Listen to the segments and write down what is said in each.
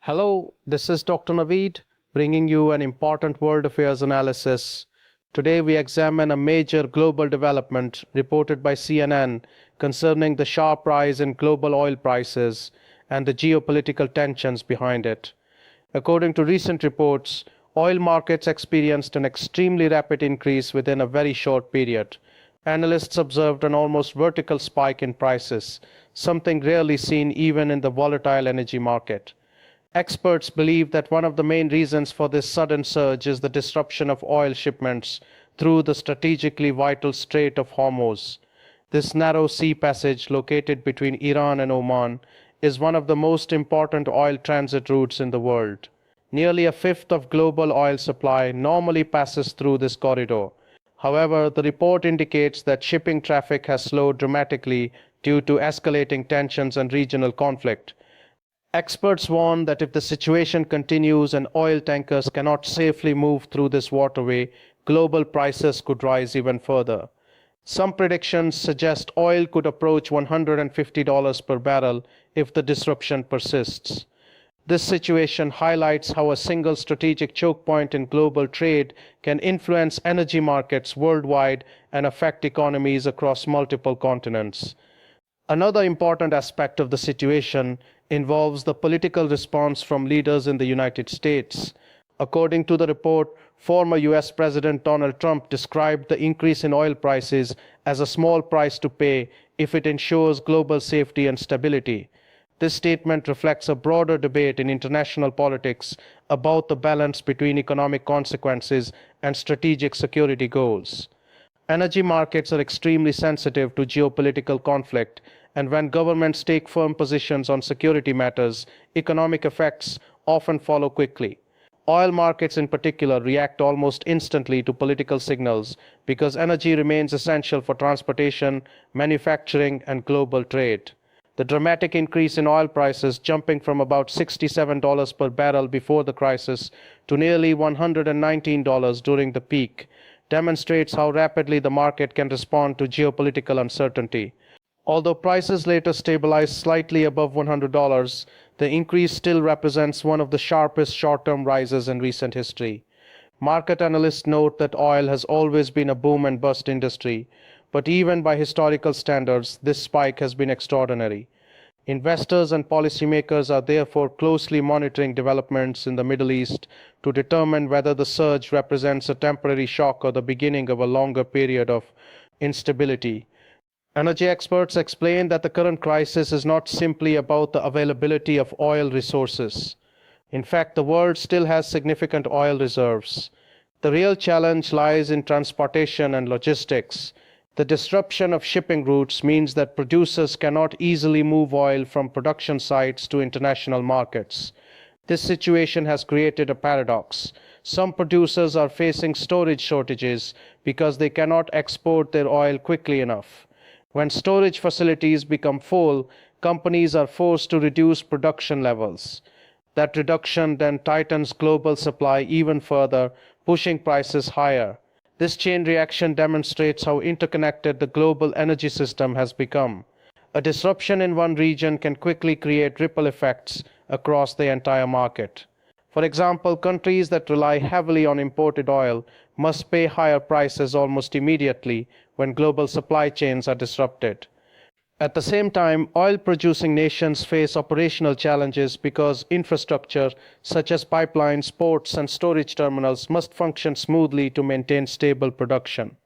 Hello, this is Dr. Naveed bringing you an important world affairs analysis. Today we examine a major global development reported by CNN concerning the sharp rise in global oil prices and the geopolitical tensions behind it. According to recent reports, oil markets experienced an extremely rapid increase within a very short period. Analysts observed an almost vertical spike in prices, something rarely seen even in the volatile energy market. Experts believe that one of the main reasons for this sudden surge is the disruption of oil shipments through the strategically vital Strait of Hormuz. This narrow sea passage, located between Iran and Oman, is one of the most important oil transit routes in the world. Nearly a fifth of global oil supply normally passes through this corridor. However, the report indicates that shipping traffic has slowed dramatically due to escalating tensions and regional conflict. Experts warn that if the situation continues and oil tankers cannot safely move through this waterway, global prices could rise even further. Some predictions suggest oil could approach $150 per barrel if the disruption persists. This situation highlights how a single strategic choke point in global trade can influence energy markets worldwide and affect economies across multiple continents. Another important aspect of the situation involves the political response from leaders in the United States. According to the report, former US President Donald Trump described the increase in oil prices as a small price to pay if it ensures global safety and stability. This statement reflects a broader debate in international politics about the balance between economic consequences and strategic security goals. Energy markets are extremely sensitive to geopolitical conflict, and when governments take firm positions on security matters, economic effects often follow quickly. Oil markets, in particular, react almost instantly to political signals because energy remains essential for transportation, manufacturing, and global trade. The dramatic increase in oil prices, jumping from about $67 per barrel before the crisis to nearly $119 during the peak, demonstrates how rapidly the market can respond to geopolitical uncertainty. Although prices later stabilized slightly above $100, the increase still represents one of the sharpest short-term rises in recent history. Market analysts note that oil has always been a boom and bust industry, but even by historical standards, this spike has been extraordinary. Investors and policymakers are therefore closely monitoring developments in the Middle East to determine whether the surge represents a temporary shock or the beginning of a longer period of instability. Energy experts explain that the current crisis is not simply about the availability of oil resources. In fact, the world still has significant oil reserves. The real challenge lies in transportation and logistics. The disruption of shipping routes means that producers cannot easily move oil from production sites to international markets. This situation has created a paradox. Some producers are facing storage shortages because they cannot export their oil quickly enough. When storage facilities become full, companies are forced to reduce production levels. That reduction then tightens global supply even further, pushing prices higher. This chain reaction demonstrates how interconnected the global energy system has become. A disruption in one region can quickly create ripple effects across the entire market. For example, countries that rely heavily on imported oil must pay higher prices almost immediately when global supply chains are disrupted. At the same time, oil-producing nations face operational challenges because infrastructure such as pipelines, ports, and storage terminals must function smoothly to maintain stable production.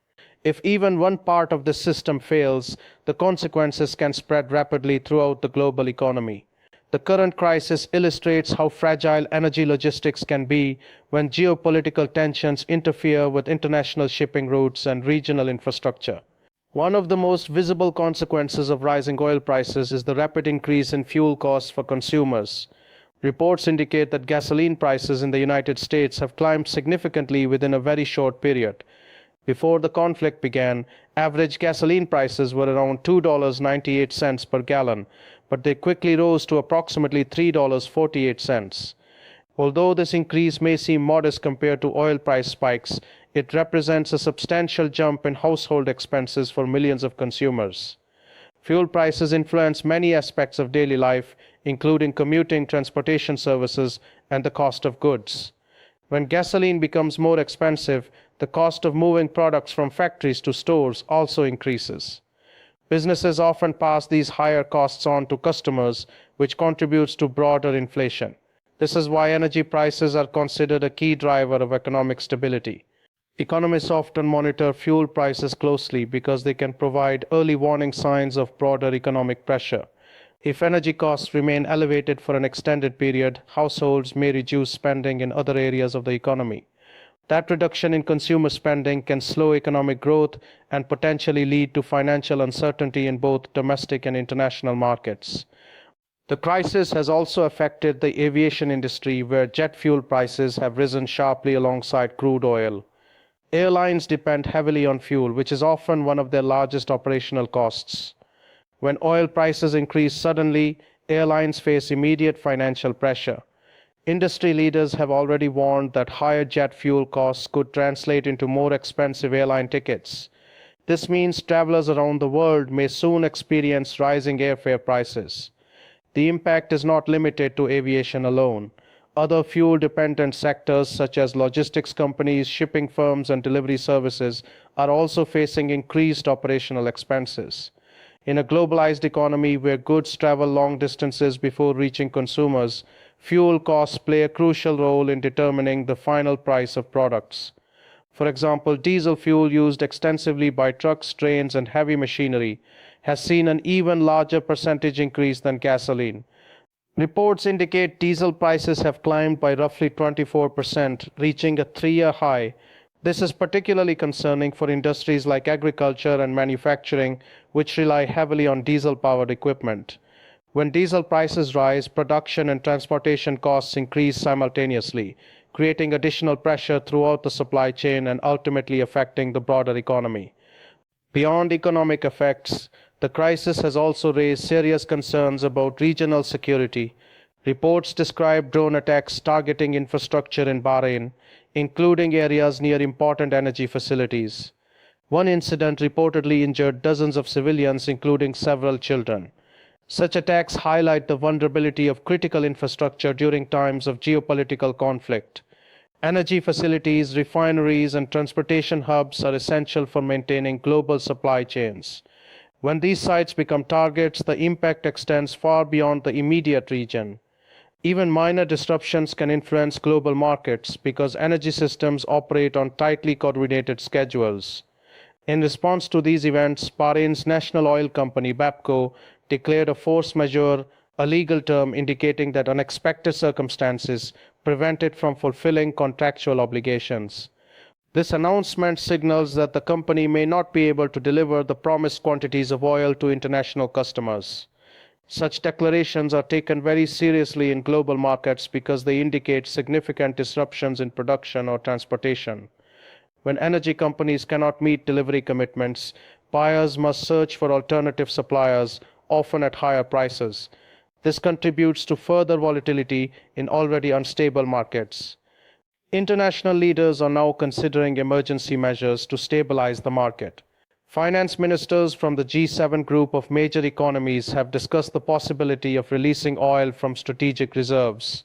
If even one part of the system fails, the consequences can spread rapidly throughout the global economy. The current crisis illustrates how fragile energy logistics can be when geopolitical tensions interfere with international shipping routes and regional infrastructure. One of the most visible consequences of rising oil prices is the rapid increase in fuel costs for consumers. Reports indicate that gasoline prices in the United States have climbed significantly within a very short period. Before the conflict began, average gasoline prices were around $2.98 per gallon, but they quickly rose to approximately $3.48. Although this increase may seem modest compared to oil price spikes, it represents a substantial jump in household expenses for millions of consumers. Fuel prices influence many aspects of daily life, including commuting, transportation services, and the cost of goods. When gasoline becomes more expensive, the cost of moving products from factories to stores also increases. Businesses often pass these higher costs on to customers, which contributes to broader inflation. This is why energy prices are considered a key driver of economic stability. Economists often monitor fuel prices closely because they can provide early warning signs of broader economic pressure. If energy costs remain elevated for an extended period, households may reduce spending in other areas of the economy. That reduction in consumer spending can slow economic growth and potentially lead to financial uncertainty in both domestic and international markets. The crisis has also affected the aviation industry, where jet fuel prices have risen sharply alongside crude oil. Airlines depend heavily on fuel, which is often one of their largest operational costs. When oil prices increase suddenly, airlines face immediate financial pressure. Industry leaders have already warned that higher jet fuel costs could translate into more expensive airline tickets. This means travelers around the world may soon experience rising airfare prices. The impact is not limited to aviation alone. Other fuel dependent sectors, such as logistics companies, shipping firms, and delivery services, are also facing increased operational expenses. In a globalized economy where goods travel long distances before reaching consumers, fuel costs play a crucial role in determining the final price of products. For example, diesel fuel used extensively by trucks, trains, and heavy machinery has seen an even larger percentage increase than gasoline. Reports indicate diesel prices have climbed by roughly 24%, reaching a 3-year high. This is particularly concerning for industries like agriculture and manufacturing, which rely heavily on diesel-powered equipment. When diesel prices rise, production and transportation costs increase simultaneously, creating additional pressure throughout the supply chain and ultimately affecting the broader economy. Beyond economic effects, the crisis has also raised serious concerns about regional security. Reports describe drone attacks targeting infrastructure in Bahrain, including areas near important energy facilities. One incident reportedly injured dozens of civilians, including several children. Such attacks highlight the vulnerability of critical infrastructure during times of geopolitical conflict. Energy facilities, refineries, and transportation hubs are essential for maintaining global supply chains. When these sites become targets, the impact extends far beyond the immediate region. Even minor disruptions can influence global markets because energy systems operate on tightly coordinated schedules. In response to these events, Bahrain's national oil company, BAPCO, declared a force majeure, a legal term indicating that unexpected circumstances prevent it from fulfilling contractual obligations. This announcement signals that the company may not be able to deliver the promised quantities of oil to international customers. Such declarations are taken very seriously in global markets because they indicate significant disruptions in production or transportation. When energy companies cannot meet delivery commitments, buyers must search for alternative suppliers, often at higher prices. This contributes to further volatility in already unstable markets. International leaders are now considering emergency measures to stabilize the market. Finance ministers from the G7 group of major economies have discussed the possibility of releasing oil from strategic reserves.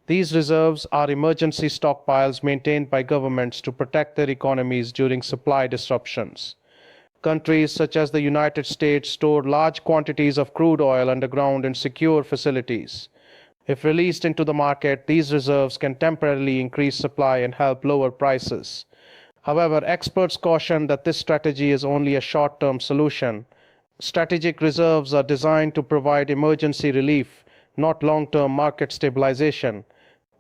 These reserves are emergency stockpiles maintained by governments to protect their economies during supply disruptions. Countries such as the United States store large quantities of crude oil underground in secure facilities. If released into the market, these reserves can temporarily increase supply and help lower prices. However, experts caution that this strategy is only a short-term solution. Strategic reserves are designed to provide emergency relief, not long-term market stabilization.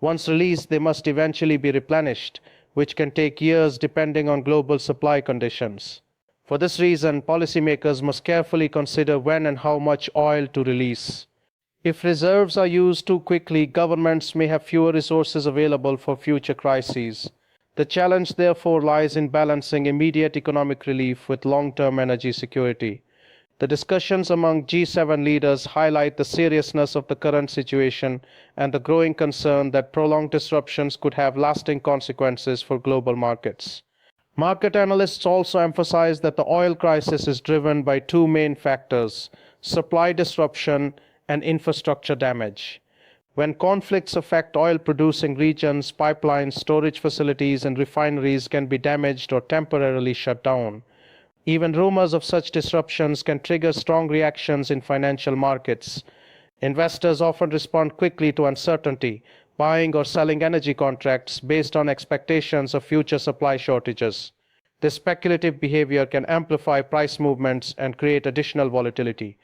Once released, they must eventually be replenished, which can take years depending on global supply conditions. For this reason, policymakers must carefully consider when and how much oil to release. If reserves are used too quickly, governments may have fewer resources available for future crises. The challenge, therefore, lies in balancing immediate economic relief with long-term energy security. The discussions among G7 leaders highlight the seriousness of the current situation and the growing concern that prolonged disruptions could have lasting consequences for global markets. Market analysts also emphasize that the oil crisis is driven by two main factors: supply disruption and infrastructure damage. When conflicts affect oil-producing regions, pipelines, storage facilities, and refineries can be damaged or temporarily shut down. Even rumors of such disruptions can trigger strong reactions in financial markets. Investors often respond quickly to uncertainty, buying or selling energy contracts based on expectations of future supply shortages. This speculative behavior can amplify price movements and create additional volatility.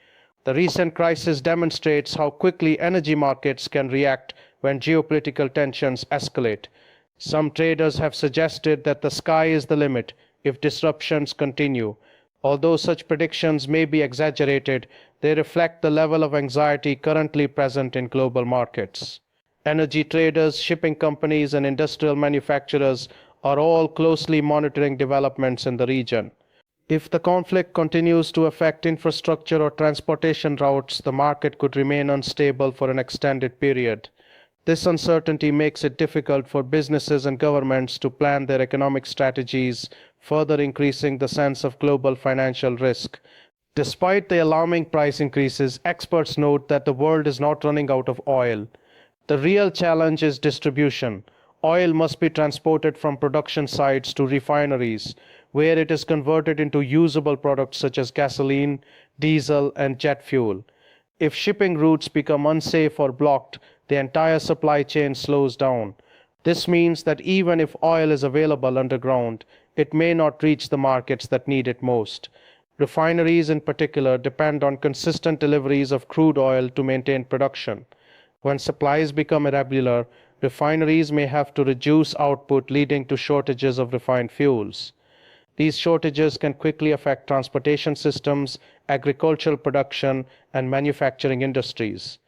The recent crisis demonstrates how quickly energy markets can react when geopolitical tensions escalate. Some traders have suggested that the sky is the limit if disruptions continue. Although such predictions may be exaggerated, they reflect the level of anxiety currently present in global markets. Energy traders, shipping companies, and industrial manufacturers are all closely monitoring developments in the region. If the conflict continues to affect infrastructure or transportation routes, the market could remain unstable for an extended period. This uncertainty makes it difficult for businesses and governments to plan their economic strategies, further increasing the sense of global financial risk. Despite the alarming price increases, experts note that the world is not running out of oil. The real challenge is distribution. Oil must be transported from production sites to refineries, where it is converted into usable products such as gasoline, diesel, and jet fuel. If shipping routes become unsafe or blocked, the entire supply chain slows down. This means that even if oil is available underground, it may not reach the markets that need it most. Refineries, in particular, depend on consistent deliveries of crude oil to maintain production. When supplies become irregular, refineries may have to reduce output, leading to shortages of refined fuels. These shortages can quickly affect transportation systems, agricultural production, and manufacturing industries.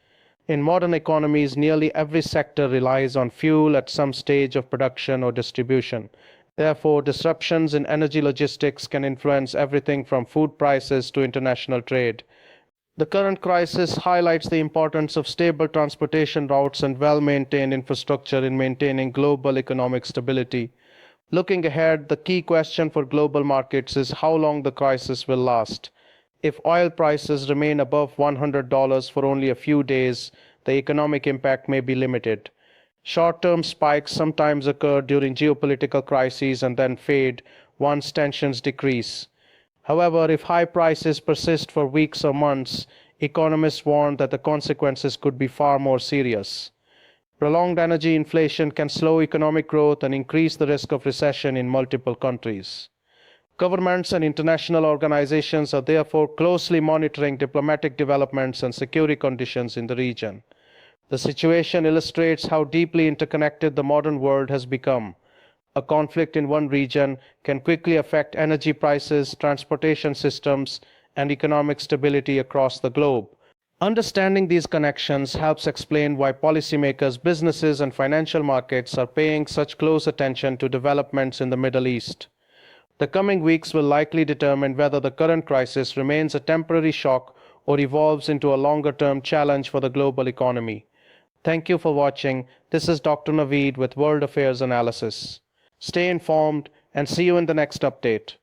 In modern economies, nearly every sector relies on fuel at some stage of production or distribution. Therefore, disruptions in energy logistics can influence everything from food prices to international trade. The current crisis highlights the importance of stable transportation routes and well-maintained infrastructure in maintaining global economic stability. Looking ahead, the key question for global markets is how long the crisis will last. If oil prices remain above $100 for only a few days, the economic impact may be limited. Short-term spikes sometimes occur during geopolitical crises and then fade once tensions decrease. However, if high prices persist for weeks or months, economists warn that the consequences could be far more serious. Prolonged energy inflation can slow economic growth and increase the risk of recession in multiple countries. Governments and international organizations are therefore closely monitoring diplomatic developments and security conditions in the region. The situation illustrates how deeply interconnected the modern world has become. A conflict in one region can quickly affect energy prices, transportation systems, and economic stability across the globe. Understanding these connections helps explain why policymakers, businesses, and financial markets are paying such close attention to developments in the Middle East. The coming weeks will likely determine whether the current crisis remains a temporary shock or evolves into a longer-term challenge for the global economy. Thank you for watching. This is Dr. Naveed with World Affairs Analysis. Stay informed and see you in the next update.